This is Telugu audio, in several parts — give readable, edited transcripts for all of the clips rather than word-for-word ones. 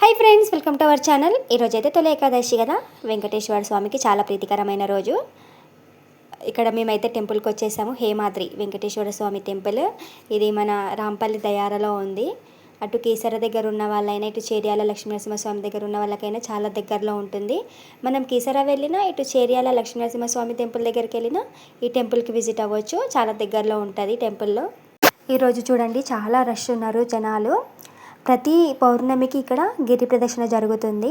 Hi friends, welcome to our channel. ఈరోజు అయితే తొలి ఏకాదశి కదా, వెంకటేశ్వర స్వామికి చాలా ప్రీతికరమైన రోజు. ఇక్కడ మేమైతే టెంపుల్కి వచ్చేసాము. హేమాద్రి వెంకటేశ్వర స్వామి టెంపుల్. ఇది మన రాంపల్లి దయారలో ఉంది. అటు కీసర దగ్గర ఉన్న వాళ్ళైనా, ఇటు చేర్యాల లక్ష్మీనరసింహస్వామి దగ్గర ఉన్న వాళ్ళకైనా చాలా దగ్గరలో ఉంటుంది. మనం కీసర వెళ్ళినా, ఇటు చేర్యాల లక్ష్మీనరసింహస్వామి టెంపుల్ దగ్గరికి వెళ్ళినా ఈ టెంపుల్కి విజిట్ అవ్వచ్చు. చాలా దగ్గరలో ఉంటుంది టెంపుల్లో. ఈరోజు చూడండి, చాలా రష్ ఉన్నారు జనాలు. ప్రతి పౌర్ణమికి ఇక్కడ గిరి ప్రదక్షిణ జరుగుతుంది.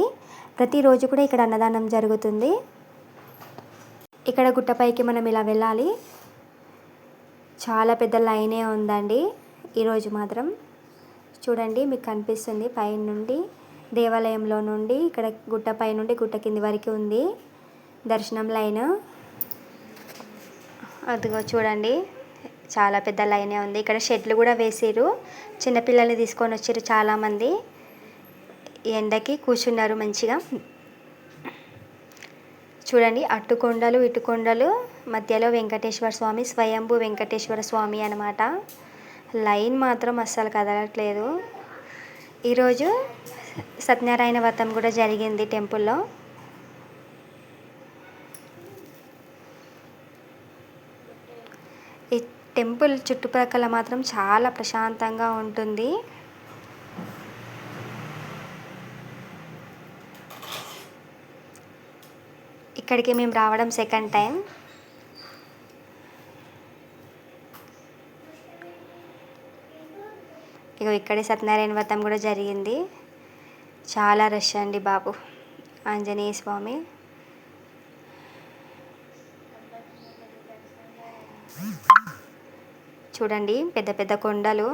ప్రతిరోజు కూడా ఇక్కడ అన్నదానం జరుగుతుంది. ఇక్కడ గుట్టపైకి మనం ఇలా వెళ్ళాలి. చాలా పెద్ద లైనే ఉందండి ఈరోజు మాత్రం. చూడండి, మీకు కనిపిస్తుంది పై నుండి, దేవాలయంలో నుండి ఇక్కడ గుట్టపై నుండి గుట్ట కింది వరకు ఉంది దర్శనం లైన్. అదిగో చూడండి, చాలా పెద్ద లైనే ఉంది. ఇక్కడ షెడ్లు కూడా వేసిరు. చిన్నపిల్లల్ని తీసుకొని వచ్చారు చాలామంది. ఎండకి కూర్చున్నారు మంచిగా. చూడండి, అటు కొండలు ఇటు కొండలు, మధ్యలో వెంకటేశ్వర స్వామి, స్వయంభూ వెంకటేశ్వర స్వామి అనమాట. లైన్ మాత్రం అస్సలు కదలట్లేదు. ఈరోజు సత్యనారాయణ వ్రతం కూడా జరిగింది టెంపుల్లో. ఈ టెంపుల్ చుట్టుప్రక్కల మాత్రం చాలా ప్రశాంతంగా ఉంటుంది. ఇక్కడికి మేము రావడం సెకండ్ టైం. ఇగో ఇక్కడే సత్యనారాయణ వ్రతం కూడా జరిగింది. చాలా రష్ అండి బాబు. ఆంజనేయ స్వామి. చూడండి, పెద్ద పెద్ద కొండలు.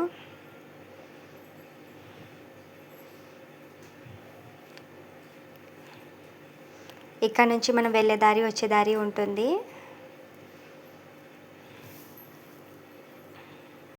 ఇక్కడ నుంచి మనం వెళ్ళే దారి వచ్చే దారి ఉంటుంది.